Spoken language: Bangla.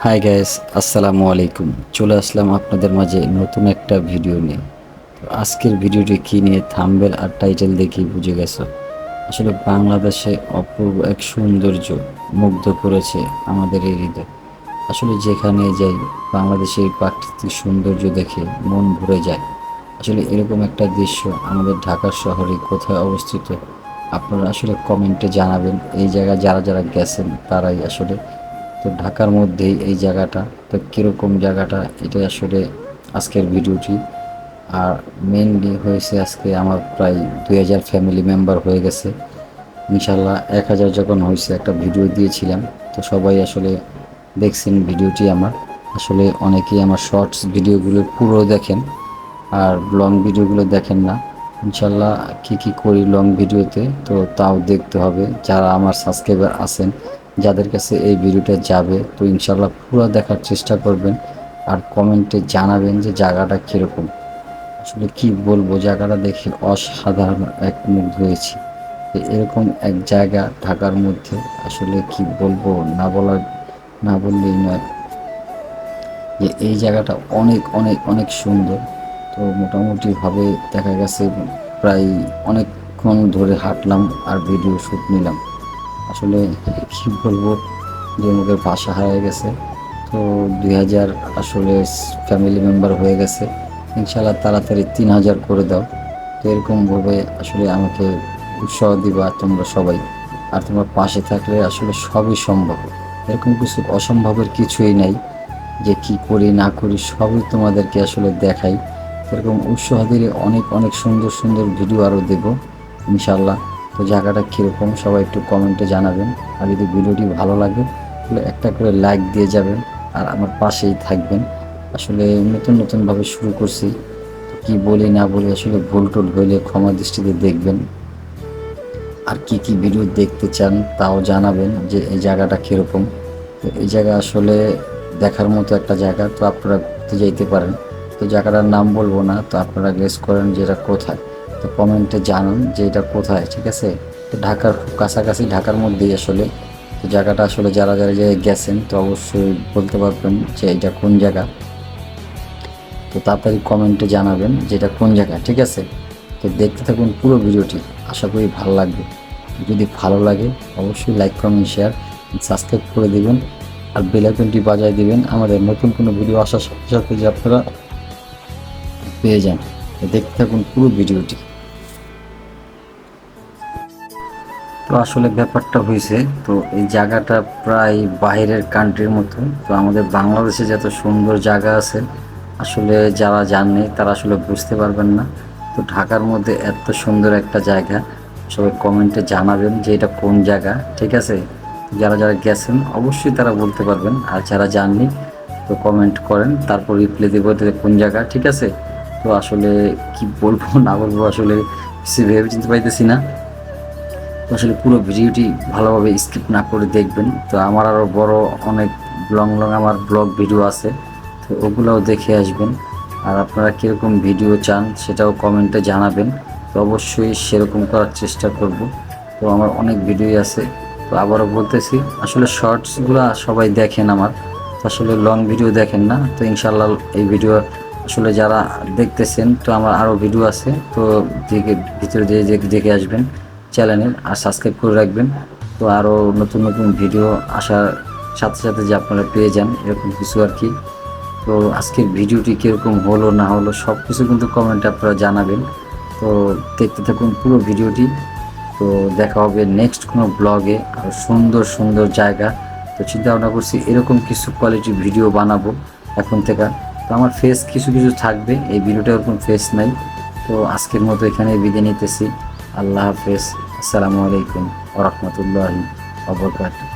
হাই গাইস, আসসালামু আলাইকুম। চলে আসলাম আপনাদের মাঝে নতুন একটা ভিডিও নিয়ে। তো আজকের ভিডিওটি কী নিয়ে থাম্বনেল আর টাইটেল দেখেই বুঝে গেছো। আসলে বাংলাদেশে অপূর্ব এক সৌন্দর্য মুগ্ধ করেছে আমাদের এই হৃদয়। আসলে যেখানে যাই বাংলাদেশের প্রাকৃতিক সৌন্দর্য দেখে মন ভরে যায়। আসলে এরকম একটা দৃশ্য আমাদের ঢাকা শহরে কোথায় অবস্থিত আপনারা আসলে কমেন্টে জানাবেন। এই জায়গায় যারা যারা গেছেন তারাই আসলে। তো ঢাকার মধ্যেই এই জায়গাটা, তো কীরকম জায়গাটা এটা আসলে আজকের ভিডিওটি। আর মেনলি হয়েছে আজকে আমার প্রায় 2000 ফ্যামিলি মেম্বার হয়ে গেছে ইনশাল্লাহ। 1000 যখন হয়েছে একটা ভিডিও দিয়েছিলাম, তো সবাই আসলে দেখছেন ভিডিওটি আমার। আসলে অনেকেই আমার শর্টস ভিডিওগুলো পুরো দেখেন আর লং ভিডিওগুলো দেখেন না। ইনশাল্লাহ কী কী করি লং ভিডিওতে তো তাও দেখতে হবে। যারা আমার সাবস্ক্রাইবার আছেন, যাদের কাছে এই ভিডিওটা যাবে, তো ইনশাল্লাহ পুরো দেখার চেষ্টা করবেন আর কমেন্টে জানাবেন যে জায়গাটা কীরকম। আসলে কি বলবো, জায়গাটা দেখে অসাধারণ এক মুগ্ধ হয়েছি। তো এরকম এক জায়গা ঢাকার মধ্যে আসলে কি বলবো, না বললেই নয় যে এই জায়গাটা অনেক অনেক অনেক সুন্দর। তো মোটামুটিভাবে দেখা গেছে প্রায় অনেকক্ষণ ধরে হাঁটলাম আর ভিডিও শ্যুট নিলাম। আসলে কি বলবো যে মুখের ভাষা হারিয়ে গেছে। তো 2000 আসলে ফ্যামিলি মেম্বার হয়ে গেছে ইনশাল্লাহ। তাড়াতাড়ি 3000 করে দাও। তো এরকমভাবে আসলে আমাকে উৎসাহ দিবা তোমরা সবাই। আর তোমরা পাশে থাকলে আসলে সবই সম্ভব। এরকম কিছু অসম্ভবের কিছুই নাই যে কি করি না করি, সবই তোমাদেরকে আসলে দেখাই। এরকম উৎসাহ দিলে অনেক অনেক সুন্দর সুন্দর ভিডিও আরও দেবো ইনশাল্লাহ। তো জায়গাটা কীরকম সবাই একটু কমেন্টে জানাবেন। আর যদি ভিডিওটি ভালো লাগে তাহলে একটা করে লাইক দিয়ে যাবেন আর আমার পাশেই থাকবেন। আসলে নতুন নতুনভাবে শুরু করছি, তো কী বলি না বলি আসলে ভুল টুল হইলে ক্ষমা দৃষ্টিতে দেখবেন। আর কি কি ভিডিও দেখতে চান তাও জানাবেন যে এই জায়গাটা কীরকম। তো এই জায়গা আসলে দেখার মতো একটা জায়গা, তো আপনারা ঘুরতে যাইতে পারেন। তো জায়গাটার নাম বলবো না, তো আপনারা গেস করেন যে এটা কোথায়। তো কমেন্টে জানান যে এটা কোথায়, ঠিক আছে। তো ঢাকার খুব কাছাকাছি, ঢাকার মধ্যেই আসলে। তো জায়গাটা আসলে যারা যারা জায়গায় গেছেন তো অবশ্যই বলতে পারবেন যে এটা কোন জায়গা। তো তাড়াতাড়ি কমেন্টে জানাবেন যে এটা কোন জায়গা, ঠিক আছে। তো দেখতে থাকুন পুরো ভিডিওটি, আশা করি ভালো লাগবে। যদি ভালো লাগে অবশ্যই লাইক কমেন্ট শেয়ার সাবস্ক্রাইব করে দেবেন আর বেল আইকনটি বাজায় দিবেন আমাদের নতুন কোনো ভিডিও আসার সাথে সাথে যে আপনারা পেয়ে যান। তো দেখতে থাকুন পুরো ভিডিওটি। তো আসলে ব্যাপারটা হয়েছে, তো এই জায়গাটা প্রায় বাইরের কান্ট্রির মতো। তো আমাদের বাংলাদেশে যত সুন্দর জায়গা আছে আসলে যারা জানে তারা আসলে বুঝতে পারবেন না। তো ঢাকার মধ্যে এত সুন্দর একটা জায়গা, সবাই কমেন্টে জানাবেন যে এটা কোন জায়গা, ঠিক আছে। যারা যারা গেছেন অবশ্যই তারা বলতে পারবেন, আর যারা জাননি তো কমেন্ট করেন, তারপর রিপ্লাই দেবো যে কোন জায়গা, ঠিক আছে। তো আসলে কি বলবো না বলবো আসলে কিছু ভেবে চিনতে পাইতেছি না। তো আসলে পুরো ভিডিওটি ভালোভাবে স্কিপ না করে দেখবেন। তো আমার আরও বড় অনেক লং লং আমার ব্লগ ভিডিও আছে, তো ওগুলোও দেখে আসবেন। আর আপনারা কীরকম ভিডিও চান সেটাও কমেন্টে জানাবেন, তো অবশ্যই সেরকম করার চেষ্টা করব। তো আমার অনেক ভিডিওই আছে, তো আবারও বলতেছি আসলে শর্টসগুলো সবাই দেখেন আমার, তো আসলে লং ভিডিও দেখেন না। তো ইনশাল্লাহ এই ভিডিও আসলে যারা দেখতেছেন, তো আমার আরও ভিডিও আছে, তো দেখে ভিতরে দিয়ে দেখে আসবেন চ্যানেলে আর সাবস্ক্রাইব করে রাখবেন। তো আরও নতুন নতুন ভিডিও আসার সাথে সাথে যে আপনারা পেয়ে যান এরকম কিছু আর কি। তো আজকের ভিডিওটি কীরকম হলো না হলো সব কিছু কিন্তু কমেন্টে আপনারা জানাবেন। তো দেখতে থাকুন পুরো ভিডিওটি। তো দেখা হবে নেক্সট কোনো ব্লগে আর সুন্দর সুন্দর জায়গা। তো চিন্তা ভাবনা করছি এরকম কিছু কোয়ালিটি ভিডিও বানাবো এখন থেকে। তো আমার ফেস কিছু কিছু থাকবে, এই ভিডিওটা ওরকম ফেস নাই। তো আজকের মতো এখানে বিদায় নিতেছি। আল্লাহ হাফেজ, আসসালামু আলাইকুম ওয়া রাহমাতুল্লাহি ওয়া বারাকাতুহু।